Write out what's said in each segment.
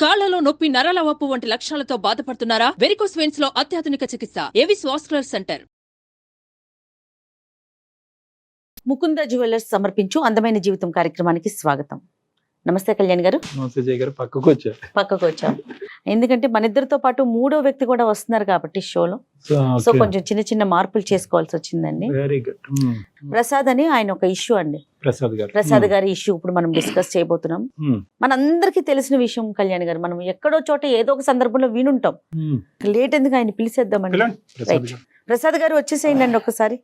కాళ్లలో నొప్పి, నరాల వాపు వంటి లక్షణాలతో బాధపడుతున్నారా? వెరికోస్ వెయిన్స్ లో అత్యాధునిక చికిత్స Avis vascular centre. Mukunda jewellers సమర్పించు అందమైన జీవితం కార్యక్రమానికి స్వాగతం. నమస్తే కళ్యాణ్ గారు. నమస్తే జయ గారు. పక్కకు వచ్చాం ఎందుకంటే మన ఇద్దరితో పాటు మూడో వ్యక్తి కూడా వస్తున్నారు కాబట్టి షోలో, సో కొంచెం చిన్న చిన్న మార్పులు చేసుకోవాల్సి వచ్చిందండి. Very good. ప్రసాద్ అని ఆయన ఒక ఇష్యూ అండి, ప్రసాద్ గారి ఇష్యూ ఇప్పుడు మనం డిస్కస్ చేయబోతున్నాం. మనందరికీ తెలిసిన విషయం కళ్యాణ్ గారు, మనం ఎక్కడో చోట ఏదో ఒక సందర్భంలో వినుంటాం. లేట్ ఎందుకు, ఆయన పిలిచేద్దామండి. ప్రసాద్ గారు వచ్చేసేయండి ఒకసారి.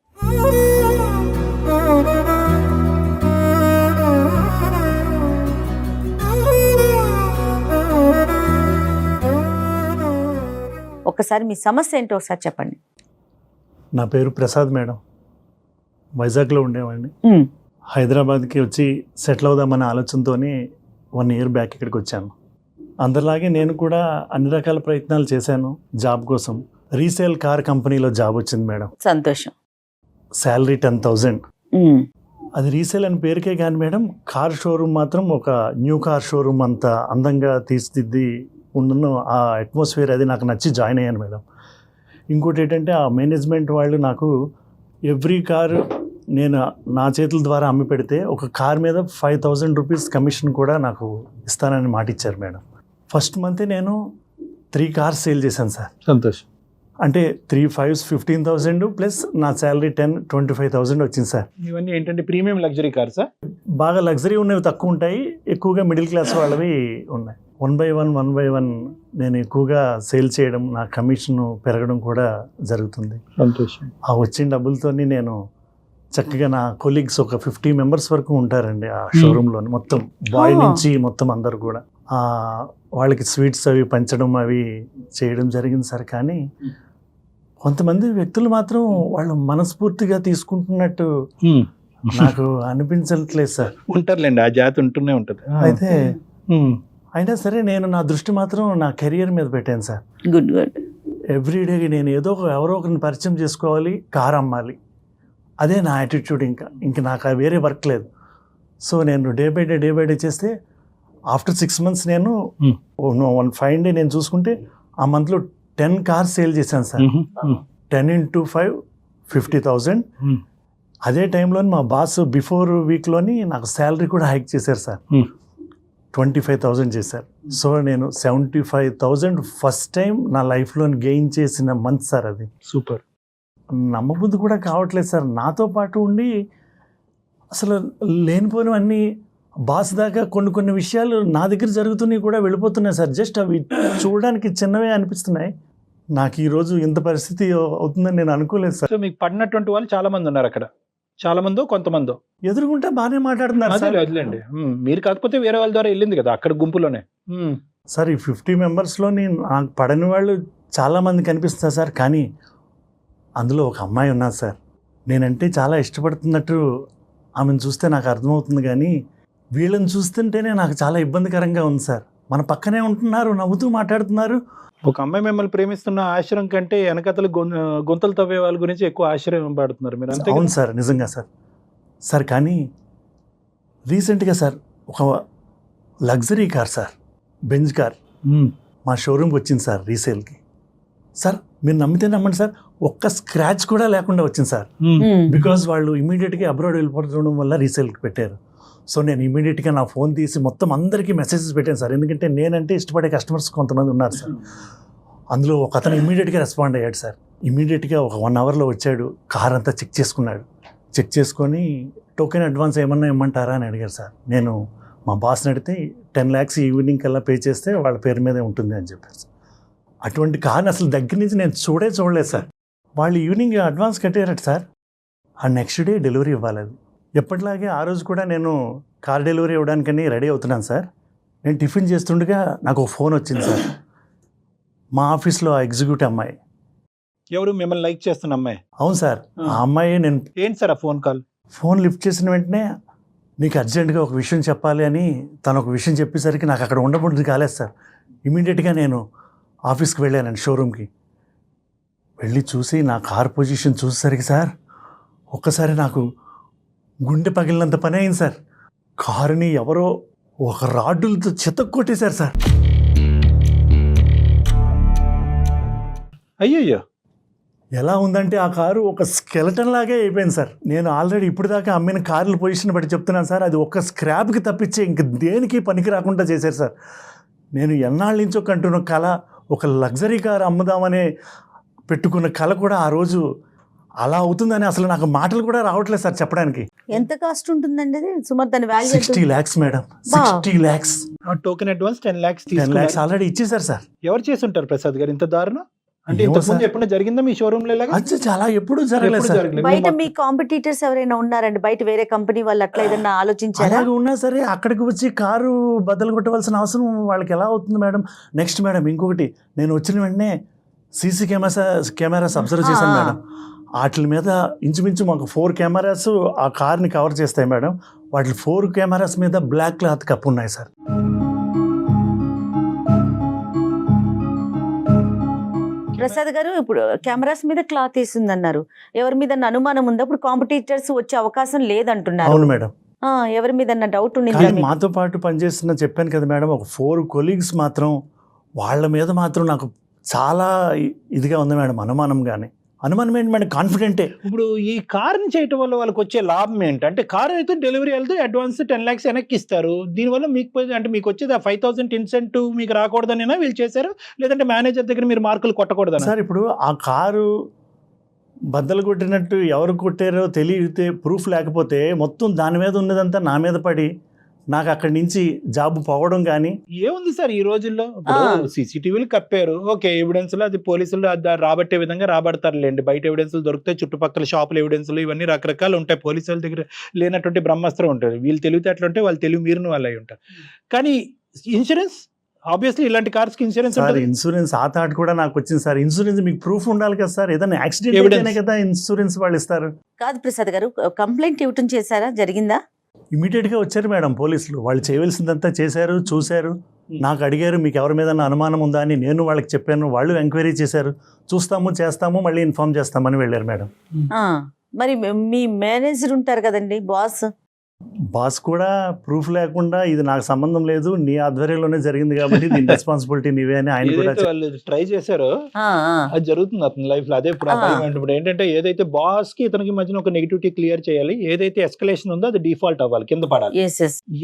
ఒకసారి మీ సమస్య ఏంటో ఒకసారి చెప్పండి. నా పేరు ప్రసాద్ మేడం. వైజాగ్లో ఉండేవాడిని. హైదరాబాద్కి వచ్చి సెటిల్ అవుదామనే ఆలోచనతో 1 year బ్యాక్ ఇక్కడికి వచ్చాను. అందరిలాగే నేను కూడా అన్ని రకాల ప్రయత్నాలు చేశాను జాబ్ కోసం. రీసేల్ కార్ కంపెనీలో జాబ్ వచ్చింది మేడం. సంతోషం. శాలరీ 10,000. అది రీసేల్ అని పేరుకే కానీ మేడం, కార్ షోరూమ్ మాత్రం ఒక న్యూ కార్ షోరూమ్ అంత అందంగా తీర్చిదిద్ది ఉండను. ఆ అట్మాస్ఫియర్ అది నాకు నచ్చి జాయిన్ అయ్యాను మేడం. ఇంకోటి ఏంటంటే ఆ మేనేజ్మెంట్ వాళ్ళు నాకు ఎవ్రీ కారు నేను నా చేతుల ద్వారా అమ్మి పెడితే ఒక కార్ మీద 5,000 రూపీస్ కమిషన్ కూడా నాకు ఇస్తానని మాట ఇచ్చారు మేడం. ఫస్ట్ మంత్ నేను 3 కార్స్ సేల్ చేశాను సార్. సంతోషం. అంటే 3 5s 15,000 ప్లస్ నా శాలరీ 25,000 వచ్చింది సార్. ఇవన్నీ ఏంటంటే ప్రీమియం లగ్జరీ కార్సా? బాగా లగ్జరీ ఉన్నవి తక్కువ ఉంటాయి, ఎక్కువగా మిడిల్ క్లాస్ వాళ్ళవి ఉన్నాయి. 1 by 1 నేను ఎక్కువగా సేల్ చేయడం, నా కమిషన్ పెరగడం కూడా జరుగుతుంది. సంతోషం. ఆ వచ్చిన డబ్బులతో నేను చక్కగా నా కొలీగ్స్ ఒక 50 members వరకు ఉంటారండి ఆ షోరూంలో. మొత్తం బాయ్ నుంచి మొత్తం అందరు కూడా వాళ్ళకి స్వీట్స్ అవి పంచడం అవి చేయడం జరిగింది సార్. కానీ కొంతమంది వ్యక్తులు మాత్రం వాళ్ళు మనస్ఫూర్తిగా తీసుకుంటున్నట్టు నాకు అనిపించట్లేదు సార్. ఉంటారులేండి, ఆ జాతి ఉంటూనే ఉంటుంది. అయితే అయినా సరే నేను నా దృష్టి మాత్రం నా కెరియర్ మీద పెట్టాను సార్. Good good. ఎవ్రీడే నేను ఎవరో ఒకరిని పరిచయం చేసుకోవాలి, కార్ అమ్మాలి, అదే నా యాటిట్యూడ్. ఇంకా నాకు వేరే వర్క్ లేదు. సో నేను డే బై డే చేస్తే ఆఫ్టర్ 6 months నేను 1 fine day నేను చూసుకుంటే ఆ మంత్లో 10 కార్స్ సేల్ చేశాను సార్. 10 into 5 50,000. అదే టైంలో మా బాస్ బిఫోర్ వీక్లోని నాకు శాలరీ కూడా హైక్ చేశారు సార్. 25,000 చేశారు. సో నేను 75,000 ఫస్ట్ టైం నా లైఫ్లో గెయిన్ చేసిన మంత్ సార్ అది. సూపర్. నమ్మబుద్ధి కూడా కావట్లేదు సార్. నాతో పాటు ఉండి అసలు లేనిపోయినవన్నీ బాస్ దాకా కొన్ని విషయాలు నా దగ్గర జరుగుతున్నాయి కూడా వెళ్ళిపోతున్నాయి సార్. జస్ట్ అవి చూడడానికి చిన్నవే అనిపిస్తున్నాయి. నాకు ఈరోజు ఇంత పరిస్థితి అవుతుందని నేను అనుకోలేదు సార్. సో మీకు పడినటువంటి వాళ్ళు చాలా మంది ఉన్నారు అక్కడ. చాలా మందో కొంతమందో ఎదురుకుంటే బాగానే మాట్లాడుతున్నారు సార్. వదిలేండి, మీరు కాకపోతే వేరే వాళ్ళ ద్వారా వెళ్ళింది కదా అక్కడ గుంపులోనే. సార్ ఈ 50 membersలోని నాకు పడని వాళ్ళు చాలామంది కనిపిస్తున్నారు సార్. కానీ అందులో ఒక అమ్మాయి ఉన్నది సార్. నేనంటే చాలా ఇష్టపడుతున్నట్టు ఆమెను చూస్తే నాకు అర్థమవుతుంది. కానీ వీళ్ళని చూస్తుంటేనే నాకు చాలా ఇబ్బందికరంగా ఉంది సార్. మన పక్కనే ఉంటున్నారు, నవ్వుతూ మాట్లాడుతున్నారు. ఒక అమ్మాయి మిమ్మల్ని ప్రేమిస్తున్న ఆశ్రయం కంటే వెనకతలు గొంతలు తవ్వే వాళ్ళ గురించి ఎక్కువ ఆశ్చర్యం పడుతున్నారు మీరు. అంతే. అవును సార్, నిజంగా సార్. సార్ కానీ రీసెంట్గా సార్ ఒక luxury car sir, Benz car మా షోరూమ్కి వచ్చింది సార్ రీసేల్కి. సార్ మీరు నమ్మితే నమ్మండి సార్, ఒక్క స్క్రాచ్ కూడా లేకుండా వచ్చింది సార్. బికాజ్ వాళ్ళు ఇమీడియట్గా అబ్రాడ్ వెళ్ళిపోవడం వల్ల రీసేల్కి పెట్టారు. సో నేను ఇమీడియట్గా నా ఫోన్ తీసి మొత్తం అందరికీ మెసేజెస్ పెట్టాను సార్. ఎందుకంటే నేనంటే ఇష్టపడే కస్టమర్స్ కొంతమంది ఉన్నారు సార్. అందులో ఒక అతను ఇమీడియట్గా రెస్పాండ్ అయ్యాడు సార్. ఇమీడియట్గా ఒక 1 hourలో వచ్చాడు, కార్ అంతా చెక్ చేసుకున్నాడు. చెక్ చేసుకొని టోకెన్ అడ్వాన్స్ ఏమన్నా ఇమ్మంటారా అని అడిగారు సార్. నేను మా బాస్ని అడిగితే 10 lakhs ఈవినింగ్ కల్లా పే చేస్తే వాళ్ళ పేరు మీదే ఉంటుంది అని చెప్పారు సార్. అటువంటి కార్ని అసలు దగ్గర నుంచి నేను చూడలేదు సార్. వాళ్ళు ఈవినింగ్ అడ్వాన్స్ కట్టారట సార్. ఆ నెక్స్ట్ డే డెలివరీ ఇవ్వాలి. అది ఎప్పటిలాగే ఆ రోజు కూడా నేను కార్ డెలివరీ ఇవ్వడానికని రెడీ అవుతున్నాను సార్. నేను టిఫిన్ చేస్తుండగా నాకు ఒక ఫోన్ వచ్చింది సార్. మా ఆఫీస్లో ఆ ఎగ్జిక్యూటివ్ అమ్మాయి. ఎవరు మిమ్మల్ని లైక్ చేస్తున్న అమ్మాయి? అవును సార్, ఆ అమ్మాయి. నేను ఏంటి సార్ ఆ ఫోన్ కాల్? ఫోన్ లిఫ్ట్ చేసిన వెంటనే నీకు అర్జెంటుగా ఒక విషయం చెప్పాలి అని తను ఒక విషయం చెప్పేసరికి నాకు అక్కడ ఉండబుద్ధి కాలేదు సార్. ఇమీడియట్గా నేను ఆఫీస్కి వెళ్ళానండి, షోరూమ్కి వెళ్ళి చూసి నా కార్ పొజిషన్ చూసేసరికి సార్ ఒక్కసారి నాకు గుండె పగిలినంత పని అయింది సార్. కారుని ఎవరో ఒక రాడ్డులతో చితక్ కొట్టేశారు సార్. అయ్యయ్యో. ఎలా ఉందంటే ఆ కారు ఒక స్కెలటన్ లాగే అయిపోయింది సార్. నేను ఆల్రెడీ ఇప్పుడు దాకా అమ్మిన కార్ల పొజిషన్ బట్టి చెప్తున్నాను సార్, అది ఒక స్క్రాప్కి తప్పించి ఇంక దేనికి పనికి రాకుండా చేశారు సార్. నేను ఎన్నాళ్ళ నుంచో కంటున్న కళ, ఒక లగ్జరీ కారు అమ్ముదామనే పెట్టుకున్న కళ కూడా ఆ రోజు అలా అవుతుందని అసలు నాకు మాటలు కూడా రావట్లేదు సార్ చెప్పడానికి. ఎంత కాస్ట్ ఉంటుందండి అది సుమారు దాని value? 60 lakhs madam, 60 lakhs. Token advance 10 lakhs 10 lakhs already ఇచ్చేసారు సార్. ఎవరు చేసి ఉంటారు ప్రసాద్ గారు ఇంత దారుణం? అంటే ఏమో ఇంతకుముందు సార్. ఎప్పుడైనా జరిగిందా మీ షోరూమ్ లో ఇలాగా? అది చాలా ఎప్పుడు జరగలేదు ఎప్పుడు సార్. జరగలేదు. బయట మీ కాంపిటీటర్స్ ఎవరైనా ఉన్నారండి? బయట వేరే కంపెనీ వాళ్ళు అట్లా ఏదైనా ఆలోచించారా? అలాగే ఉన్నా సరే అక్కడికి వచ్చి కారు బద్దలు కొట్టవలసిన అవసరం వాళ్ళకి ఎలా అవుతుంది మేడం? నెక్స్ట్ మేడం ఇంకొకటి, నేను వచ్చిన వెంటనే సీసీ కెమెరాస్ అబ్జర్వ్ చేశాను మేడం. వాటి మీద ఇంచుమించు మాకు 4 కెమెరాస్ ఆ కార్ని కవర్ చేస్తాయి మేడం. వాటి 4 కెమెరాస్ మీద బ్లాక్ క్లాత్ కప్పు ఉన్నాయి సార్. ప్రసాద్ గారు, ఇప్పుడు కెమెరాస్ మీద క్లాత్ వేసింది అన్నారు, ఎవరి మీద అనుమానం ఉందా? ఇప్పుడు కాంపిటీటర్స్ వచ్చే అవకాశం లేదంటున్నారు. అవును మేడం. ఎవరి మీద డౌట్ కానీ ఉంది? మాతో పాటు పనిచేస్తున్న చెప్పాను కదా మేడం, ఒక 4 కొలీగ్స్ మాత్రం వాళ్ళ మీద మాత్రం నాకు చాలా ఇదిగా ఉంది మేడం, అనుమానం ఏంటి మేడం, కాన్ఫిడెంటే. ఇప్పుడు ఈ కారుని చేయటం వల్ల వాళ్ళకి వచ్చే లాభం ఏంటంటే, కారు అయితే డెలివరీ వెళ్తే అడ్వాన్స్ 10 lakhs వెనక్కి ఇస్తారు. దీనివల్ల మీకు అంటే మీకు వచ్చేది ఆ 5,000 ఇన్సెంటివ్ మీకు రాకూడదనేనా వీళ్ళు చేశారు, లేదంటే మేనేజర్ దగ్గర మీరు మార్కులు కొట్టకూడదనా? సార్ ఇప్పుడు ఆ కారు బద్దలు కొట్టినట్టు ఎవరు కొట్టారో తెలియతే ప్రూఫ్ లేకపోతే మొత్తం దాని మీద ఉన్నదంతా నా మీద పడి నాకు అక్కడి నుంచి జాబ్ పోవడం కానీ. ఏముంది సార్ ఈ రోజుల్లో, సీసీటీవీలు కప్పారు, ఓకే, ఎవిడెన్స్లు అది పోలీసులు రాబట్టే విధంగా రాబడతారులేండి. బయట ఎవిడెన్స్లు దొరుకుతాయి, చుట్టుపక్కల షాపుల ఎవిడెన్స్లు ఇవన్నీ రకరకాలు ఉంటాయి. పోలీసుల దగ్గర లేనటువంటి బ్రహ్మాస్త్రం ఉంటుంది. వీళ్ళు తెలివితేటలు ఉంటే వాళ్ళు తెలివి మీరిన వాళ్ళు అయి ఉంటారు. కానీ ఇన్సూరెన్స్ ఆబ్వియస్లీ ఇలాంటి కార్స్ కి ఇన్సూరెన్స్ సార్, ఇన్సూరెన్స్ ఆ థాట్ కూడా నాకు వచ్చింది సార్. ఇన్సూరెన్స్ మీకు ప్రూఫ్ ఉండాలి కదా సార్, ఏదైనా యాక్సిడెంట్ అయితేనే కదా ఇన్సూరెన్స్ వాళ్ళు ఇస్తారు. కాదు ప్రసాద్ గారు, కంప్లైంట్ ఇవ్వటం చేశారా? జరిగిందా? ఇమీడియట్ గా వచ్చారు మేడం పోలీసులు, వాళ్ళు చేయవలసిందంతా చేశారు, చూశారు, నాకు అడిగారు మీకు ఎవరి మీద అనుమానం ఉందా అని. నేను వాళ్ళకి చెప్పాను, వాళ్ళు ఎంక్వైరీ చేశారు, చూస్తాము చేస్తాము మళ్ళీ ఇన్ఫార్మ్ చేస్తామని వెళ్ళారు మేడం. మరి మీ మేనేజర్ ఉంటారు కదండి, బాస్ కూడా ప్రూఫ్ లేకుండా ఇది నాకు సంబంధం లేదు, నీ ఆధ్వర్యంలోనే జరిగింది కాబట్టి దీని రెస్పాన్సిబిలిటీ నీవే అని ఆయన కూడా వాళ్ళు ట్రై చేశారో అది జరుగుతుంది అతని లైఫ్ లో. అదే ఇప్పుడు ఏంటంటే ఏదైతే బాస్ కి ఇతనికి మధ్యన ఒక నెగిటివిటీ క్లియర్ చేయాలి, ఏదైతే ఎస్కలేషన్ ఉందో అది డిఫాల్ట్ అవ్వాలి, కింద పడాలి.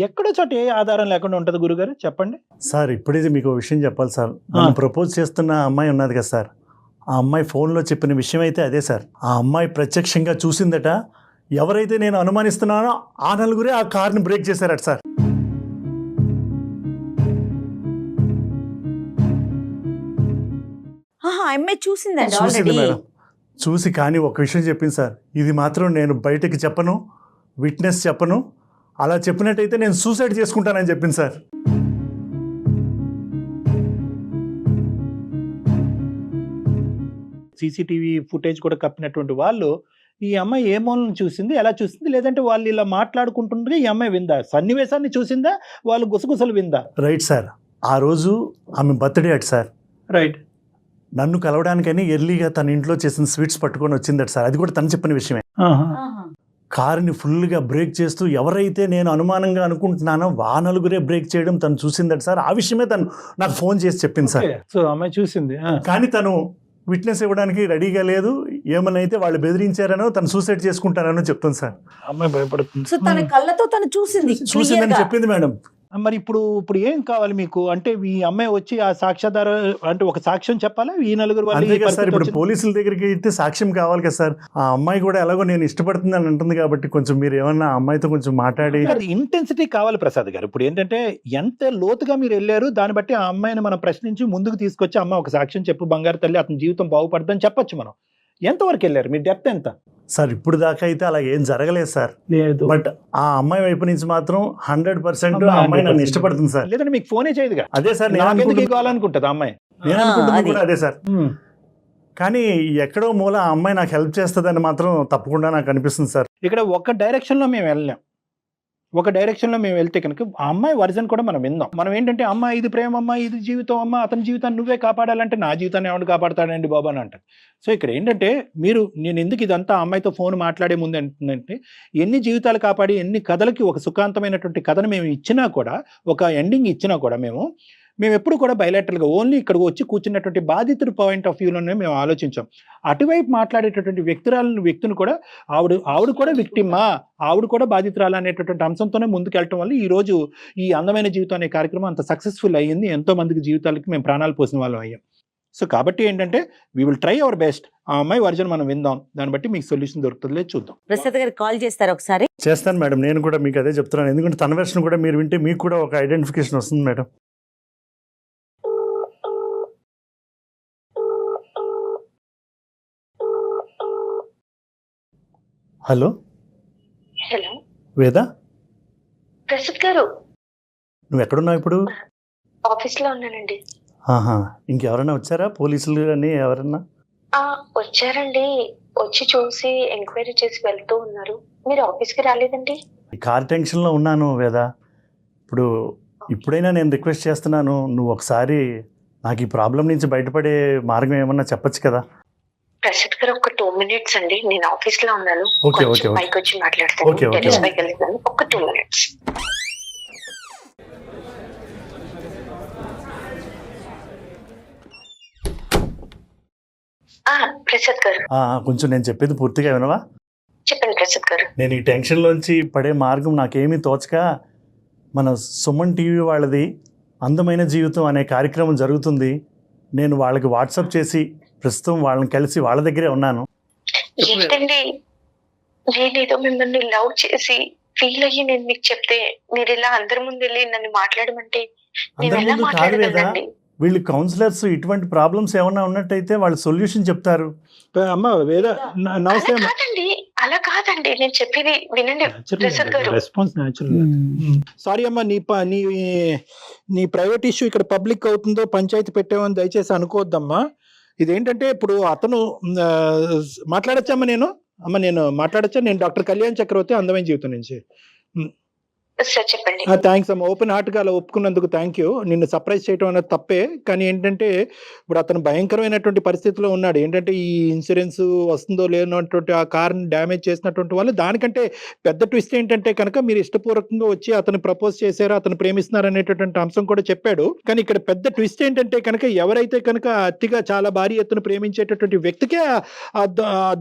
ఎక్కడో చోట ఏ ఆధారం లేకుండా ఉంటది గురుగారు చెప్పండి సార్. ఇప్పుడైతే మీకు ఒక విషయం చెప్పాలి సార్, నన్ను ప్రపోజ్ చేస్తున్న అమ్మాయి ఉన్నది కదా సార్, ఆ అమ్మాయి ఫోన్లో చెప్పిన విషయం అయితే అదే సార్. ఆ అమ్మాయి ప్రత్యక్షంగా చూసిందట, ఎవరైతే నేను అనుమానిస్తున్నానో ఆ నలుగురే ఆ కార్ని బ్రేక్ చేశారట సార్. చూసింది మేడం, చూసి కానీ ఒక విషయం చెప్పింది సార్, ఇది మాత్రం నేను బయటకి చెప్పను, విట్నెస్ చెప్పను, అలా చెప్పినట్టయితే నేను సూసైడ్ చేసుకుంటానని చెప్పింది సార్. సీసీటీవీ ఫుటేజ్ కూడా కప్పినటువంటి వాళ్ళు ఈ అమ్మాయి ఏ మూలను చూసింది, ఎలా చూసింది, లేదంటే వాళ్ళు ఇలా మాట్లాడుకుంటుండగా ఈ అమ్మాయి విందా, సన్నివేశాన్ని చూసిందా, వాళ్ళు గుసగుసలు విందా? రైట్ సార్, ఆ రోజు ఆమె బర్త్డే అట్ సార్. రైట్, నన్ను కలవడానికని ఎర్లీగా తన ఇంట్లో చేసిన స్వీట్స్ పట్టుకొని వచ్చిందట సార్. అది కూడా తను చెప్పిన విషయమే. కారుని ఫుల్గా బ్రేక్ చేస్తూ ఎవరైతే నేను అనుమానంగా అనుకుంటున్నానో ఆ నలుగురే బ్రేక్ చేయడం తను చూసిందట సార్. ఆ విషయమే తను నాకు ఫోన్ చేసి చెప్పింది సార్. సో అమ్మాయి చూసింది, కానీ తను విట్నెస్ ఇవ్వడానికి రెడీగా లేదు, ఏమనైతే వాళ్ళు బెదిరించారనో తను సూసైడ్ చేసుకుంటారనో చెప్తుంది సార్. అమ్మాయి భయపడుతుంది. సో తన కళ్ళతో తను చూసిందని చెప్పింది మేడం. మరి ఇప్పుడు ఏం కావాలి మీకు? అంటే ఈ అమ్మాయి వచ్చి ఆ సాక్ష్యాధార అంటే ఒక సాక్ష్యం చెప్పాలా ఈ నలుగురు వాళ్ళు? సార్ ఇప్పుడు పోలీసుల దగ్గరికి అయితే సాక్ష్యం కావాలి కదా సార్. ఆ అమ్మాయి కూడా ఎలాగో నేను ఇష్టపడుతుందని అంటుంది కాబట్టి కొంచెం మీరు ఏమన్నా ఆ అమ్మాయితో కొంచెం మాట్లాడి. ఇంటెన్సిటీ కావాలి ప్రసాద్ గారు. ఇప్పుడు ఏంటంటే ఎంత లోతుగా మీరు వెళ్ళారు దాన్ని బట్టి ఆ అమ్మాయిని మనం ప్రశ్నించి ముందుకు తీసుకొచ్చి అమ్మ ఒక సాక్ష్యం చెప్పు బంగారు తల్లి, అతని జీవితం బాగుపడదని చెప్పొచ్చు మనం. ఎంతవరకు వెళ్ళారు, మీ డెప్త్ ఎంత? సార్ ఇప్పుడు దాకా అయితే అలా ఏం జరగలేదు సార్. బట్ ఆ అమ్మాయి వైపు నుంచి మాత్రం 100% ఆ అమ్మాయి నన్ను ఇష్టపడుతుంది సార్. లేదంటే మీకు ఫోనే చేయదుగా. అదే సార్, కావాలనుకుంటుంది అమ్మాయి. నేను అనుకుంటుంది కూడా అదే సార్. కానీ ఎక్కడో మూల ఆ అమ్మాయి నాకు హెల్ప్ చేస్తుందని మాత్రం తప్పకుండా నాకు అనిపిస్తుంది సార్. ఇక్కడ ఒక డైరెక్షన్లో మేము వెళ్ళాం, ఒక డైరెక్షన్లో మేము వెళ్తే కనుక ఆ అమ్మాయి వర్జన్ కూడా మనం విందాం. మనం ఏంటంటే అమ్మ ఇది ప్రేమ, అమ్మ ఇది జీవితం, అమ్మ అతని జీవితాన్ని నువ్వే కాపాడాలంటే నా జీవితాన్ని ఎవరు కాపాడతాడండి బాబా అని అంటారు. సో ఇక్కడ ఏంటంటే నేను ఎందుకు ఇదంతా అమ్మాయితో ఫోన్ మాట్లాడే ముందు ఏంటంటే ఎన్ని జీవితాలు కాపాడి ఎన్ని కథలకి ఒక సుఖాంతమైనటువంటి కథను మేము ఇచ్చినా కూడా, ఒక ఎండింగ్ ఇచ్చినా కూడా మేము మేము ఎప్పుడు కూడా బయలాటరల్గా ఓన్లీ ఇక్కడికి వచ్చి కూర్చున్నటువంటి బాధితుడి పాయింట్ ఆఫ్ వ్యూలోనే మేము ఆలోచించాం. అటువైపు మాట్లాడేటటువంటి వ్యక్తిని కూడా ఆవిడ కూడా విక్టిమా, ఆవిడ కూడా బాధితురాలు అనేటటువంటి అంశంతోనే ముందుకెళ్ళటం వల్ల ఈ రోజు ఈ అందమైన జీవితం అనే కార్యక్రమం అంత సక్సెస్ఫుల్ అయ్యింది. ఎంతో మందికి జీవితాలకి మేము ప్రాణాలు పోసిన వాళ్ళం అయ్యాం. సో కాబట్టి ఏంటంటే we will try our best. ఆ అమ్మాయి వర్జన్ మనం విందాం, దాన్ని బట్టి మీకు సొల్యూషన్ దొరుకుతుందో చూద్దాం. ప్రసాద్ గారికి కాల్ చేస్తారు ఒకసారి. చేస్తాను మేడం, నేను కూడా మీకు అదే చెప్తున్నాను. ఎందుకంటే తన వెర్షన్ కూడా మీరు వింటే మీకు కూడా ఒక ఐడెంటిఫికేషన్ వస్తుంది మేడం. హలో హలో వేద, ప్రసాద్ గారు, నువ్వు ఎక్కడున్నావు ఇప్పుడు? ఆఫీస్ లో ఉన్నానండి. ఆహా, ఇంకెవరైనా వచ్చారా? పోలీసులు అని ఎవరన్నా? వచ్చారండి, వచ్చి చూసి ఎంక్వైరీ చేసి వెళ్తూ ఉన్నారు. మీరు ఆఫీస్ కి రాలేదండి? కార్ టెన్షన్లో ఉన్నాను వేద. ఇప్పుడైనా నేను రిక్వెస్ట్ చేస్తున్నాను, నువ్వు ఒకసారి నాకు ఈ ప్రాబ్లం నుంచి బయటపడే మార్గం ఏమన్నా చెప్పచ్చు కదా? ప్రసాద్ గారు, ఒక 2 minutes అండి, నేను ఆఫీస్ లో ఉన్నాను. ఓకే ఓకే పైకి వచ్చి మాట్లాడతాను. టెర్రస్ పైకి వెళ్ళాను, ఒక 2 minutes. ప్రసాద్ గారు, కొంచెం నేను చెప్పేది పూర్తిగా వినవా? చెప్పండి ప్రసాద్ గారు. నేను ఈ టెన్షన్లోంచి పడే మార్గం నాకేమీ తోచక, మన సుమన్ టీవీ వాళ్ళది అందమైన జీవితం అనే కార్యక్రమం జరుగుతుంది. నేను వాళ్ళకి వాట్సాప్ చేసి ప్రస్తుతం వాళ్ళని కలిసి వాళ్ళ దగ్గరే ఉన్నాను. ఏంటండి, నేనేదో మిమ్మల్ని లవ్ చేసి ఫీల్ అయ్యి నేను మీకు చెప్తే మీరు ఇలా అందరి ముందు వెళ్ళి నన్ను మాట్లాడమంటే నేను ఎలా మాట్లాడగలనండి? వీళ్ళు కౌన్సిలర్స్, ఇటువంటి ప్రాబ్లమ్స్ ఏమన్నా ఉన్నట్టయితే వాళ్ళు సొల్యూషన్ చెప్తారు. అమ్మ వేద, నమస్తే. అలా కాదండి, నేను చెప్పేది వినండి ప్రసాద్ గారు. Response natural. సారీ అమ్మా, నీ ప్రైవేట్ ఇష్యూ ఇక్కడ పబ్లిక్ అవుతుందో పంచాయతీ పెట్టామని దయచేసి అనుకోవద్దమ్మా. ఇదేంటంటే ఇప్పుడు అతను మాట్లాడచ్చమ్మా. నేను మాట్లాడచ్చా? నేను డాక్టర్ కళ్యాణ్ చక్రవర్తి, అందమైన జీవితం నుంచి. చెప్పండి. థ్యాంక్స్ అమ్మా, ఓపెన్ హార్ట్గా అలా ఒప్పుకున్నందుకు థ్యాంక్ యూ. నిన్ను సర్ప్రైజ్ చేయడం అనేది తప్పే, కానీ ఏంటంటే ఇప్పుడు అతను భయంకరమైనటువంటి పరిస్థితిలో ఉన్నాడు. ఏంటంటే ఈ ఇన్సూరెన్స్ వస్తుందో లేనటువంటి ఆ కార్ని డ్యామేజ్ చేసినటువంటి వాళ్ళు. దానికంటే పెద్ద ట్విస్ట్ ఏంటంటే కనుక మీరు ఇష్టపూర్వకంగా వచ్చి అతను ప్రపోజ్ చేశారు, అతను ప్రేమిస్తున్నారు అనేటటువంటి అంశం కూడా చెప్పాడు. కానీ ఇక్కడ పెద్ద ట్విస్ట్ ఏంటంటే కనుక ఎవరైతే కనుక అతిగా చాలా భారీ ఎత్తున ప్రేమించేటటువంటి వ్యక్తికే ఆ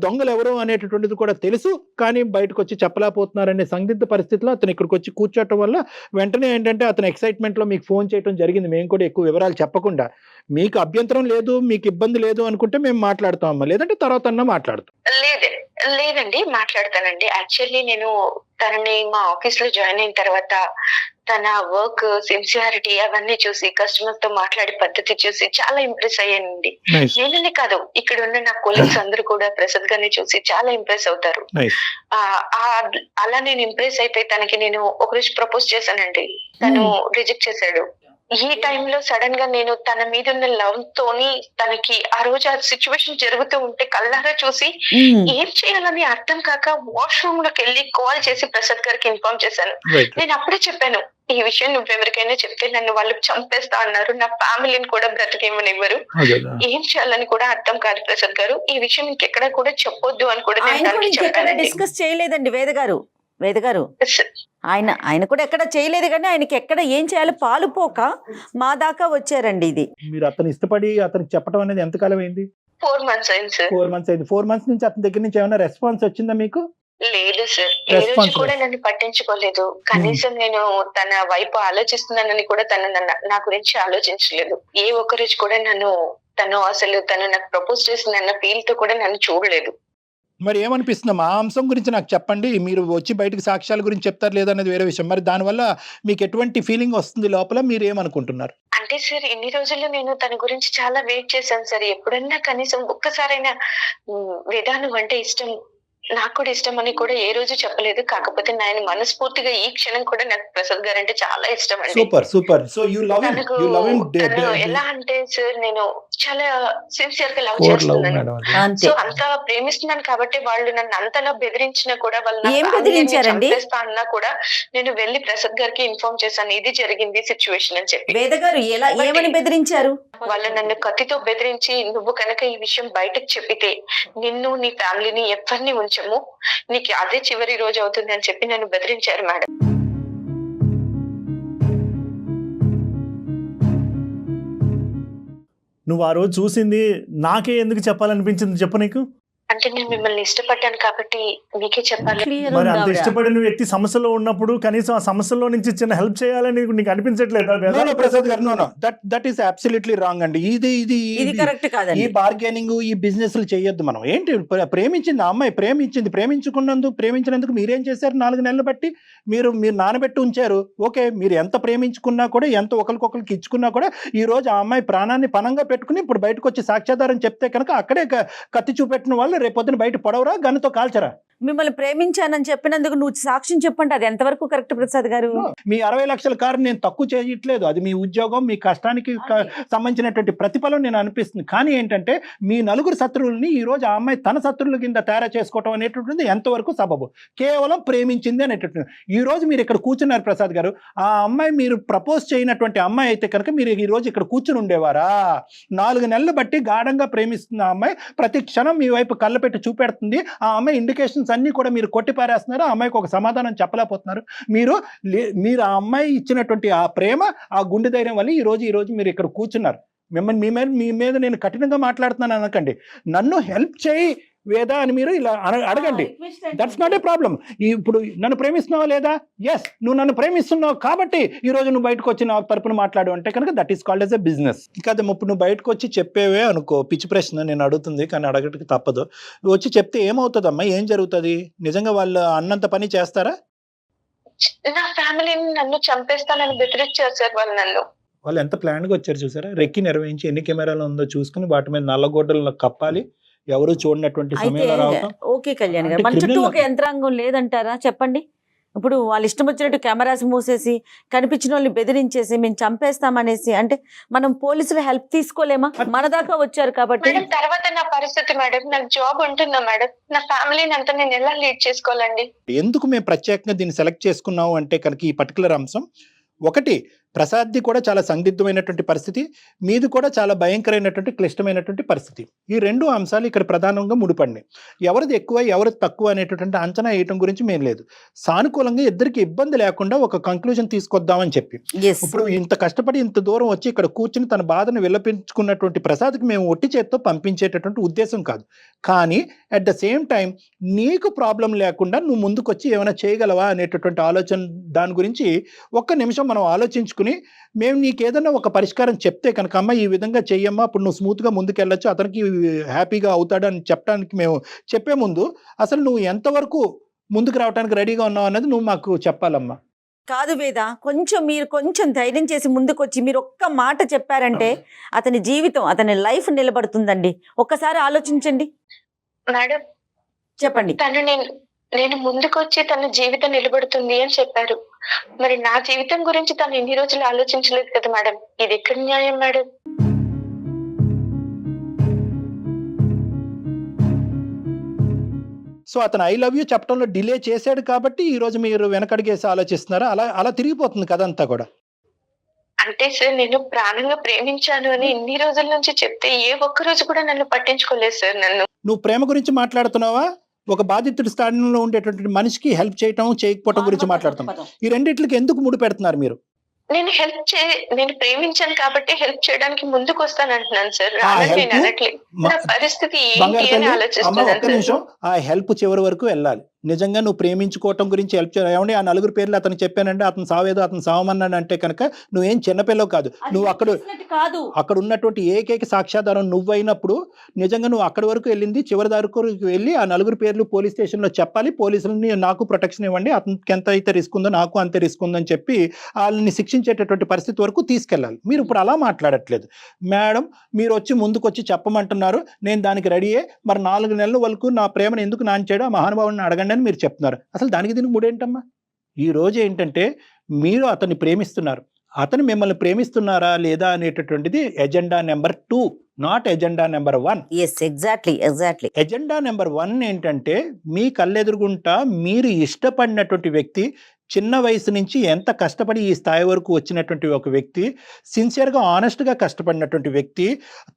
దొంగలు ఎవరు అనేటటువంటిది కూడా తెలుసు, కానీ బయటకు వచ్చి చెప్పలేకపోతున్నారనే సందిగ్ధ పరిస్థితిలో అతను ఇక్కడికి వచ్చి కూర్చోటం వల్ల వెంటనే ఏంటంటే అతను ఎక్సైట్మెంట్ లో మీకు ఫోన్ చేయడం జరిగింది. మేము కూడా ఎక్కువ వివరాలు చెప్పకుండా, మీకు అభ్యంతరం లేదు, మీకు ఇబ్బంది లేదు అనుకుంటే మేము మాట్లాడుతామమ్మా, లేదంటే తర్వాత మాట్లాడుతాం. లేదండి, మాట్లాడతానండి. యాక్చువల్లీ నేను తనని మా ఆఫీస్ లో జాయిన్ అయిన తర్వాత తన వర్క్ సిన్సియారిటీ అవన్నీ చూసి, కస్టమర్ తో మాట్లాడే పద్ధతి చూసి చాలా ఇంప్రెస్ అయ్యానండి. నేననే కాదు, ఇక్కడ ఉన్న నా కొలీగ్స్ అందరూ కూడా ప్రసాద్ గారిని చూసి చాలా ఇంప్రెస్ అవుతారు. అలా నేను ఇంప్రెస్ అయిపోయి తనకి నేను ఒకరోజు ప్రపోజ్ చేశానండి. తను రిజెక్ట్ చేశాడు. ఈ టైంలో సడన్ గా నేను తన మీద ఉన్న లవ్ తోని తనకి ఆ రోజు ఆ సిచ్యువేషన్ జరుగుతూ ఉంటే కళ్ళారా చూసి ఏం చేయాలని అర్థం కాక వాష్రూమ్ లోకి వెళ్ళి కాల్ చేసి ప్రసాద్ గారికి ఇన్ఫార్మ్ చేశాను. నేను అప్పుడే చెప్పాను, ఈ విషయం నువ్వెవరికైనా చెప్తే నన్ను వాళ్ళు చంపేస్తా అన్నారు, నా ఫ్యామిలీని కూడా బ్రతికేమనివ్వరు, ఏం చేయాలని కూడా అర్థం కాదు ప్రసాద్ గారు, ఈ విషయం ఇంకెక్కడ కూడా చెప్పొద్దు అని కూడా నేను చెప్పాను. డిస్కస్ చేయలేదండి వేద గారు, ఆయన కూడా ఎక్కడ చేయలేదు, కానీ ఆయనకి ఎక్కడ ఏం చేయాలో పాలుపోక మా దాకా వచ్చారండి. ఇది మీరు అతను ఇష్టపడి అతనికి చెప్పడం అనేది ఎంతకాలం అయింది? 4 months అయింది సార్. 4 months అయింది. 4 months నుంచి అతని దగ్గర నుంచి ఏమైనా రెస్పాన్స్ వచ్చిందా మీకు? లేదు సార్, ఏ రోజు కూడా నన్ను పట్టించుకోలేదు. కనీసం నేను తన వైపు ఆలోచిస్తున్నానని కూడా తను నా గురించి ఆలోచించలేదు. ఏ ఒక్క రోజు కూడా తను నాకు ప్రపోజ్ చేసిందన్న ఫీల్ తో కూడా నన్ను చూడలేదు. మరి ఏమనిపిస్తుంది ఆ అంశం గురించి నాకు చెప్పండి. మీరు వచ్చి బయటకు సాక్ష్యాల గురించి చెప్తారు లేదనేది వేరే విషయం. మరి దానివల్ల మీకు ఎటువంటి ఫీలింగ్ వస్తుంది లోపల, మీరు ఏమనుకుంటున్నారు? అంటే సార్, ఇన్ని రోజుల్లో నేను తన గురించి చాలా వెయిట్ చేశాను సార్. ఎప్పుడన్నా కనీసం ఒక్కసారైనా వేదాను అంటే ఇష్టం, నాకు కూడా ఇష్టం అని కూడా ఏ రోజు చెప్పలేదు. కాకపోతే నేను మనస్ఫూర్తిగా ఈ క్షణం కూడా నాకు ప్రసాద్ గారు అంటే చాలా ఇష్టం అండి. Super. So you love him. ఎలా అంటే సార్, నేను చాలా సిన్సియర్ గా లవ్ చేస్తున్నాను. సో అంత ప్రేమిస్తున్నాను కాబట్టి వాళ్ళు నన్ను అంతలా బెదిరించినా కూడా, చంపేస్తా అన్నా కూడా నేను వెళ్ళి ప్రసాద్ గారికి ఇన్ఫార్మ్ చేశాను, ఇది జరిగింది సిచ్యువేషన్ అని చెప్పి. వేద గారు ఏమని బెదిరించారు? వాళ్ళు నన్ను కత్తితో బెదిరించి, నువ్వు కనుక ఈ విషయం బయటకు చెప్పితే నిన్ను, నీ ఫ్యామిలీని, ఎవరిని ఉంచము, నీకు అదే చివరి రోజు అవుతుంది అని చెప్పి నన్ను బెదిరించారు మేడం. నువ్వు ఆ రోజు చూసింది నాకే ఎందుకు చెప్పాలనిపించింది చెప్పు నీకు? అంటే నేను మిమ్మల్ని ఇష్టపడ్డాను కాబట్టి మీకే చెప్పాలి. క్లియర్ మరి అంత ఇష్టపడిన వ్యక్తి సమస్యలో ఉన్నప్పుడు కనీసం ఆ సమస్యలో నుంచి చిన్న హెల్ప్ చేయాలని నీకు అనిపించట్లేదా? ప్రసాద్ గారు, know that is absolutely wrong అండి. ఇది కరెక్ట్ ఈ కాదండి. బార్గెనింగ్, ఈ బిజినెస్ చేయొద్దు మనం. ఏంటి ప్రేమించింది ఆ అమ్మాయి, ప్రేమించినందుకు మీరేం చేశారు? 4 నెలలు బట్టి మీరు నానబెట్టి ఉంచారు. ఓకే, మీరు ఎంత ప్రేమించుకున్నా కూడా, ఎంత ఒకరికొకరికి ఇచ్చుకున్నా కూడా, ఈ రోజు ఆ అమ్మాయి ప్రాణాన్ని పణంగా పెట్టుకుని ఇప్పుడు బయటకు వచ్చి సాక్ష్యాధారం చెప్తే కనుక అక్కడే కత్తి చూపెట్టిన వాళ్ళు రేపొద్దున బయట పడవరా, గన్నుతో కాల్చరా? మిమ్మల్ని ప్రేమించానని చెప్పినందుకు నువ్వు సాక్ష్యం చెప్పండి, అది ఎంతవరకు కరెక్ట్ ప్రసాద్ గారు? మీ 60 లక్షల కారు నేను తక్కువ చేయట్లేదు. అది మీ ఉద్యోగం, మీ కష్టానికి సంబంధించినటువంటి ప్రతిఫలం నేను అనిపిస్తుంది. కానీ ఏంటంటే మీ నలుగురు శత్రువుల్ని ఈ రోజు ఆ అమ్మాయి తన శత్రువుల కింద తయారు చేసుకోవటం అనేటటువంటిది ఎంతవరకు సబబు? కేవలం ప్రేమించింది అనేటటువంటి. ఈ రోజు మీరు ఇక్కడ కూర్చున్నారు ప్రసాద్ గారు, ఆ అమ్మాయి మీరు ప్రపోజ్ చేయనటువంటి అమ్మాయి అయితే కనుక మీరు ఈ రోజు ఇక్కడ కూర్చుని ఉండేవారా? 4 నెలలు బట్టి గాఢంగా ప్రేమిస్తున్న ఆ అమ్మాయి ప్రతి క్షణం మీ వైపు కళ్ళ పెట్టి చూపెడుతుంది. ఆ అమ్మాయి ఇండికేషన్స్ అన్ని కూడా మీరు కొట్టిపారేస్తున్నారు. ఆ అమ్మాయికి ఒక సమాధానం చెప్పలేకపోతున్నారు. మీరు ఆ అమ్మాయి ఇచ్చినటువంటి ఆ ప్రేమ, ఆ గుండె ధైర్యం వల్ల ఈ రోజు మీరు ఇక్కడ కూర్చున్నారు. మీ మీద నేను కఠినంగా మాట్లాడుతున్నాను అనకండి. నన్ను హెల్ప్ చేయి వేదా అని మీరు ఇలా అడగండి. That's not a problem. ఇప్పుడు నన్ను ప్రేమిస్తున్నావా లేదా? ఎస్, నువ్వు నన్ను ప్రేమిస్తున్నావు కాబట్టి ఈ రోజు నువ్వు బయటకు వచ్చి నా తరపున మాట్లాడు అంటే కనుక that is called as a business. ఇంకా ఇప్పుడు నువ్వు బయటకు వచ్చి చెప్పేవే అనుకో, పిచ్చి ప్రశ్న నేను అడుగుతుంది కానీ అడగడానికి తప్పదు. నువ్వు వచ్చి చెప్తే ఏమవుతుందమ్మా? ఏం జరుగుతుంది? నిజంగా వాళ్ళు అన్నంత పని చేస్తారా? నా ఫ్యామిలీని నన్ను చంపేస్తానని బెదిరించారు సార్ వాళ్ళు ఎంత ప్లాన్ గా వచ్చారు చూసారా? రెక్కి నిర్వహించి ఎన్ని కెమెరాలు ఉందో చూసుకుని వాటి మీద నల్లగొడ్డలను కప్పాలి, ఎవరు చూడనటువంటి సమయంలో రావడం. ఓకే కళ్యాణ్ గారు, మన చుట్టూ ఒక యంత్రాంగం లేదంటారా? చెప్పండి. ఇప్పుడు వాళ్ళు ఇష్టం వచ్చినట్టు కెమెరాస్ మూసేసి కనిపించిన వాళ్ళని బెదిరించేసి మేము చంపేస్తామనేసి అంటే మనం పోలీసుల హెల్ప్ తీసుకోలేమా? మన దాకా వచ్చారు కాబట్టి. మేడం తర్వాత నా పరిస్థితి మేడం, నాకు జాబ్ ఉంటుందా మేడం? నా ఫ్యామిలీని అంతా నేను ఎలా లీడ్ చేసుకోవాలండి? ఎందుకు మేము ప్రత్యేకంగా దీన్ని సెలెక్ట్ చేసుకున్నాము అంటే కనుక ఈ పర్టికులర్ అంశం ఒకటి, ప్రసాద్ది కూడా చాలా సందిగ్ధమైనటువంటి పరిస్థితి, మీది కూడా చాలా భయంకరమైనటువంటి క్లిష్టమైనటువంటి పరిస్థితి. ఈ 2 అంశాలు ఇక్కడ ప్రధానంగా ముడిపడినాయి. ఎవరిది ఎక్కువ ఎవరిది తక్కువ అనేటటువంటి అంచనా వేయటం గురించి మేము లేదు. సానుకూలంగా ఇద్దరికి ఇబ్బంది లేకుండా ఒక కంక్లూజన్ తీసుకొద్దామని చెప్పి ఇప్పుడు ఇంత కష్టపడి ఇంత దూరం వచ్చి ఇక్కడ కూర్చుని తన బాధను విలపించుకున్నటువంటి ప్రసాద్కి మేము ఒట్టి చేత్తో పంపించేటటువంటి ఉద్దేశం కాదు. కానీ అట్ ద సేమ్ టైం నీకు ప్రాబ్లం లేకుండా నువ్వు ముందుకొచ్చి ఏమైనా చేయగలవా అనేటటువంటి ఆలోచన, దాని గురించి ఒక్క నిమిషం మనం ఆలోచించుకుని మేము నీకేదన్నా ఒక పరిష్కారం చెప్తే కనుక అమ్మ ఈ విధంగా చెయ్యమ్మా, అప్పుడు నువ్వు స్మూత్గా ముందుకెళ్ళొచ్చు, అతనికి హ్యాపీగా అవుతాడు అని చెప్పడానికి మేము చెప్పే ముందు అసలు నువ్వు ఎంతవరకు ముందుకు రావడానికి రెడీగా ఉన్నావు అన్నది నువ్వు మాకు చెప్పాలమ్మా. కాదు వేద, మీరు కొంచెం ధైర్యం చేసి ముందుకొచ్చి మీరు ఒక్క మాట చెప్పారంటే అతని జీవితం, అతని లైఫ్ నిలబడుతుందండి. ఒక్కసారి ఆలోచించండి మేడం. చెప్పండి. నేను ముందుకొచ్చి తన జీవితం నిలబడుతుంది అని చెప్పారు. మరి నా జీవితం గురించి తను ఎన్ని రోజులు ఆలోచించలేదు కదా మేడం. ఇది ఎక్కడ న్యాయం మేడం? సో అతను ఐ లవ్ యూ చెప్పడంలో డిలే చేశాడు కాబట్టి ఈ రోజు మీరు వెనకడిగేసి ఆలోచిస్తున్నారా? అలా తిరిగిపోతుంది కదంతా కూడా. అంటే సార్ నేను ప్రాణంగా ప్రేమించాను అని ఇన్ని రోజుల నుంచి చెప్తే ఏ ఒక్క రోజు కూడా నన్ను పట్టించుకోలేదు సార్. నువ్వు ప్రేమ గురించి మాట్లాడుతున్నావా? ఒక బాధితుడి స్థానంలో ఉండేటటువంటి మనిషికి హెల్ప్ చేయటం చేయకపోవటం గురించి మాట్లాడుతున్నాం. ఈ రెండిట్లకి ఎందుకు ముడి పెడుతున్నారు మీరు? నేను ప్రేమించాను కాబట్టి హెల్ప్ చేయడానికి ముందుకు వస్తాను అంటున్నాను సార్. నా పరిస్థితి ఏంటి అని ఆలోచిస్తున్నాను. ఆ హెల్ప్ చివరి వరకు వెళ్ళాలి. నిజంగా నువ్వు ప్రేమించుకోవటం గురించి హెల్ప్ చేయాలి. ఏమంటే ఆ 4 పేర్లు అతను చెప్పానంటే అతను సావేదో అతను సావమన్నాడు అంటే కనుక నువ్వేం చిన్నపిల్లవు కాదు. నువ్వు అక్కడ ఉన్నటువంటి ఏకైక సాక్ష్యాధారం నువ్వైనప్పుడు నిజంగా నువ్వు అక్కడి వరకు వెళ్ళింది, చివరి వరకు వెళ్ళి ఆ 4 పేర్లు పోలీస్ స్టేషన్లో చెప్పాలి. పోలీసులని నాకు ప్రొటెక్షన్ ఇవ్వండి, అతనికి ఎంత అయితే రిస్క్ ఉందో నాకు అంతే రిస్క్ ఉందని చెప్పి వాళ్ళని శిక్షించేటటువంటి పరిస్థితి వరకు తీసుకెళ్ళాలి. మీరు ఇప్పుడు అలా మాట్లాడట్లేదు మేడం. మీరు వచ్చి ముందుకు వచ్చి చెప్పమంటున్నారు, నేను దానికి రెడీయే. మరి 4 నెలల వరకు నా ప్రేమను ఎందుకు నాంచాడు ఆ మహానుభావుని అడగండి అని మీరు చెప్తున్నారు. అసలు దానికి దీనికి ముడేంటమ్మా? ఈ రోజు ఏంటంటే మీరు అతన్ని ప్రేమిస్తున్నారు, అతను మిమ్మల్ని ప్రేమిస్తున్నారా లేదా అనేటటువంటిది agenda number 2, not agenda number 1. Exactly. Agenda number 1 ఏంటంటే మీ కళ్ళెదురుగుంటా మీరు ఇష్టపడినటువంటి వ్యక్తి చిన్న వయసు నుంచి ఎంత కష్టపడి ఈ స్థాయి వరకు వచ్చినటువంటి ఒక వ్యక్తి, సిన్సియర్గా ఆనెస్ట్గా కష్టపడినటువంటి వ్యక్తి,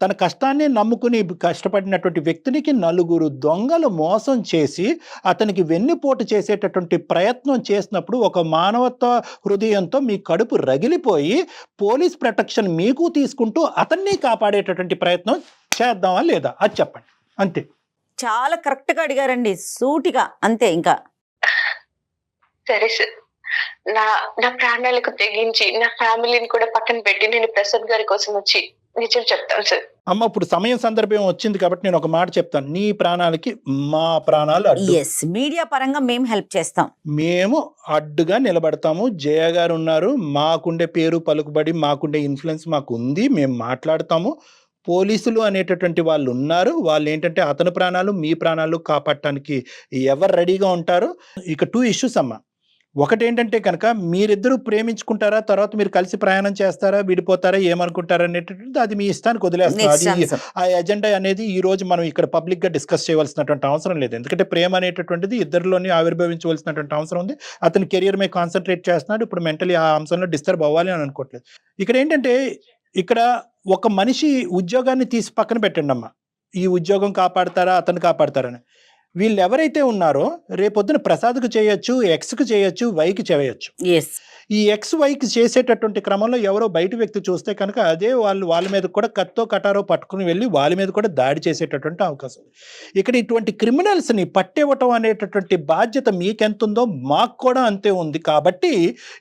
తన కష్టాన్ని నమ్ముకుని కష్టపడినటువంటి వ్యక్తినికి నలుగురు దొంగలు మోసం చేసి అతనికి వెన్నుపోటు చేసేటటువంటి ప్రయత్నం చేసినప్పుడు ఒక మానవత్వ హృదయంతో మీ కడుపు రగిలిపోయి పోలీస్ ప్రొటెక్షన్ మీకు తీసుకుంటూ అతన్ని కాపాడేటటువంటి ప్రయత్నం చేద్దామా లేదా అది చెప్పండి. అంతే. చాలా కరెక్ట్ గా అడిగారండి, సూటిగా, అంతే. ఇంకా సరే సార్, నా ప్రాణాలకు తెగించి నా ఫ్యామిలీని కూడా పక్కన పెట్టి నేను ప్రసాద్ గారి కోసం వచ్చి నిజం చెప్తాను సార్. అమ్మ, ఇప్పుడు సమయం సందర్భం వచ్చింది కాబట్టి నేను ఒక మాట చెప్తాను. నీ ప్రాణాలకి మా ప్రాణాలు అడ్డు. ఎస్, మీడియా పరంగా మేము హెల్ప్ చేస్తాం, మేము అడ్డుగా నిలబడతాము. జయ గారు ఉన్నారు, మాకుండే పేరు పలుకుబడి, మాకుండే ఇన్ఫ్లుయెన్స్ మాకు ఉంది, మేము మాట్లాడతాము. పోలీసులు అనేటటువంటి వాళ్ళు ఉన్నారు, వాళ్ళు ఏంటంటే అతని ప్రాణాలు మీ ప్రాణాలు కాపాడటానికి ఎవరు రెడీగా ఉంటారు. ఇక 2 ఇష్యూస్ అమ్మ. ఒకటి ఏంటంటే కనుక మీరిద్దరూ ప్రేమించుకుంటారా, తర్వాత మీరు కలిసి ప్రయాణం చేస్తారా, విడిపోతారా, ఏమనుకుంటారా అనేటటువంటిది అది మీ ఇష్టానికి వదిలేస్తారు. అది ఆ ఎజెండా అనేది ఈ రోజు మనం ఇక్కడ పబ్లిక్ గా డిస్కస్ చేయవలసినటువంటి అవసరం లేదు. ఎందుకంటే ప్రేమ అనేటటువంటిది ఇద్దరిలోనే ఆవిర్భవించవలసినటువంటి అవసరం ఉంది. అతని కెరియర్ మీద కాన్సన్ట్రేట్ చేస్తున్నాడు, ఇప్పుడు మెంటలీ ఆ అంశంలో డిస్టర్బ్ అవ్వాలి అని అనుకోవట్లేదు. ఇక్కడ ఏంటంటే ఇక్కడ ఒక మనిషి ఉద్యోగాన్ని తీసి పక్కన పెట్టండి అమ్మ, ఈ ఉద్యోగం కాపాడతారా అతను కాపాడతారని. వీళ్ళు ఎవరైతే ఉన్నారో రేపొద్దున ప్రసాద్కు చేయొచ్చు, ఎక్స్కు చేయొచ్చు, వైకి చేయొచ్చు. ఈ ఎక్స్ వైకి చేసేటటువంటి క్రమంలో ఎవరో బయట వ్యక్తి చూస్తే కనుక అదే వాళ్ళ మీద కూడా కత్తో కటారో పట్టుకుని వెళ్ళి వాళ్ళ మీద కూడా దాడి చేసేటటువంటి అవకాశం ఉంది. ఇక్కడ ఇటువంటి క్రిమినల్స్ని పట్టివ్వటం అనేటటువంటి బాధ్యత మీకెంతుందో మాకు కూడా అంతే ఉంది. కాబట్టి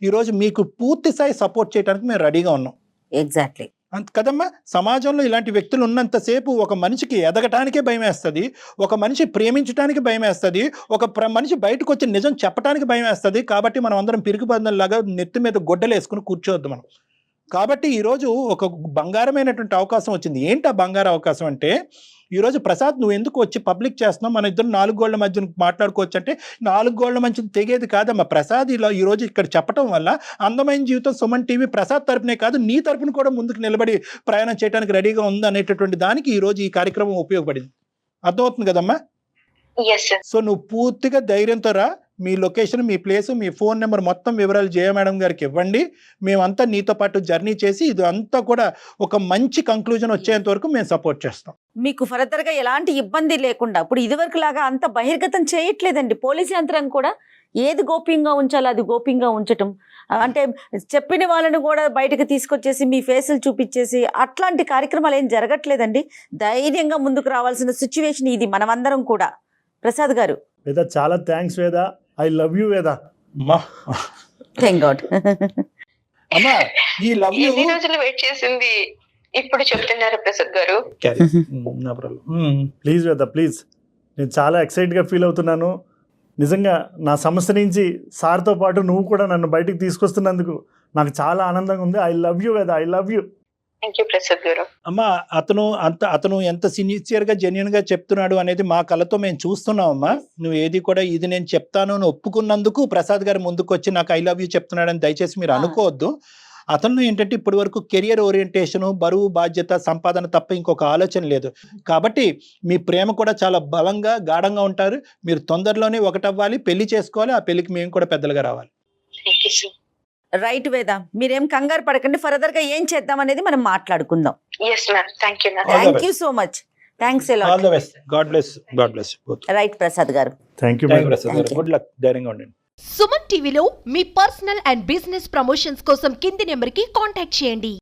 ఈరోజు మీకు పూర్తి స్థాయి సపోర్ట్ చేయడానికి మేము రెడీగా ఉన్నాం. ఎగ్జాక్ట్లీ కదమ్మా. సమాజంలో ఇలాంటి వ్యక్తులు ఉన్నంతసేపు ఒక మనిషికి ఎదగటానికే భయం వేస్తుంది, ఒక మనిషి ప్రేమించడానికి భయం వేస్తుంది, ఒక మనిషి బయటకు వచ్చి నిజం చెప్పడానికి భయం వేస్తుంది. కాబట్టి మనం అందరం పిరికిబందల్లాగా నెత్తి మీద గొడ్డలు వేసుకుని కూర్చోవద్దు మనం. కాబట్టి ఈరోజు ఒక బంగారమైనటువంటి అవకాశం వచ్చింది. ఏంటి ఆ బంగారు అవకాశం అంటే, ఈరోజు ప్రసాద్ నువ్వు ఎందుకు వచ్చి పబ్లిక్ చేస్తున్నావు, మన ఇద్దరు 4 గోళ్ల మధ్య మాట్లాడుకోవచ్చు అంటే 4 గోళ్ల మధ్య తెగేది కాదమ్మా. ప్రసాద్ ఇలా ఈరోజు ఇక్కడ చెప్పడం వల్ల అందమైన జీవితం సుమన్ టీవీ ప్రసాద్ తరపునే కాదు నీ తరపున కూడా ముందుకు నిలబడి ప్రయాణం చేయడానికి రెడీగా ఉంది అనేటటువంటి దానికి ఈరోజు ఈ కార్యక్రమం ఉపయోగపడింది. అర్థమవుతుంది కదమ్మా? సో నువ్వు పూర్తిగా ధైర్యంతో రా, మీ లొకేషన్, మీ ప్లేస్, మీ ఫోన్ నెంబర్ మొత్తం వివరాలు జయ మేడం గారికి ఇవ్వండి. మేమంతా నీతో పాటు జర్నీ చేసి ఇది అంతా కూడా ఒక మంచి కంక్లూజన్ వచ్చేంత వరకు మేము సపోర్ట్ చేస్తాం. మీకు ఫర్దర్ గా ఎలాంటి ఇబ్బంది లేకుండా ఇప్పుడు ఇదివరకు లాగా అంత బహిర్గతం చేయట్లేదండి. పోలీసు యంత్రం కూడా ఏది గోప్యంగా ఉంచాలో అది గోప్యంగా ఉంచటం, అంటే చెప్పిన వాళ్ళని కూడా బయటకు తీసుకొచ్చేసి మీ ఫేసులు చూపించేసి అట్లాంటి కార్యక్రమాలు ఏం జరగట్లేదండి. ధైర్యంగా ముందుకు రావాల్సిన సిచ్యువేషన్ ఇది మనమందరం కూడా. ప్రసాద్ గారు, వేద చాలా థ్యాంక్స్ వేద, ఐ లవ్ యూ వేద. Thank God. అమ్మా, ఈ లవ్ యూ ఎన్ని రోజులు వెయిట్ చేసింది ఇప్పుడు చెప్తున్నారు ప్రసాద్ గారు. ప్లీజ్ వేద ప్లీజ్, నేను చాలా ఎక్సైట్గా ఫీల్ అవుతున్నాను. నిజంగా నా సమస్య నుంచి సార్తో పాటు నువ్వు కూడా నన్ను బయటికి తీసుకొస్తున్నందుకు నాకు చాలా ఆనందంగా ఉంది. ఐ లవ్ యూ వేద, ఐ లవ్ యూ. అమ్మా, అతను ఎంత సిన్సియర్ గా జెన్యున్ గా చెప్తున్నాడు అనేది మా కళ్ళతో మేము చూస్తున్నాం అమ్మా. నువ్వు ఏది కూడా ఇది నేను చెప్తాను అని ఒప్పుకున్నందుకు ప్రసాద్ గారు ముందుకు వచ్చి నాకు ఐ లవ్ యూ చెప్తున్నాడని దయచేసి మీరు అనుకోవద్దు. అతను ఏంటంటే ఇప్పటి వరకు కెరియర్ ఓరియంటేషన్, బరువు, బాధ్యత, సంపాదన తప్ప ఇంకొక ఆలోచన లేదు. కాబట్టి మీ ప్రేమ కూడా చాలా బలంగా గాఢంగా ఉంటారు. మీరు తొందరలోనే ఒకటవ్వాలి, పెళ్లి చేసుకోవాలి. ఆ పెళ్లికి మేము కూడా పెద్దలుగా రావాలి. రైట్ వేద, మీరేం కంగారు పడకండి. ఫర్దర్ గా ఏం చేద్దాం అనేది మనం మాట్లాడుకుందాం. Thank you so much. Thanks a lot. God bless. Right Prasad గారు, థ్యాంక్ యూ ప్రసాద్ గారు. గుడ్ లక్, ధైర్యంగా ఉండండి. సుమన్ టీవీలో మీ పర్సనల్ అండ్ బిజినెస్ ప్రమోషన్స్ కోసం కింది నెంబర్కి కాంటాక్ట్ చేయండి.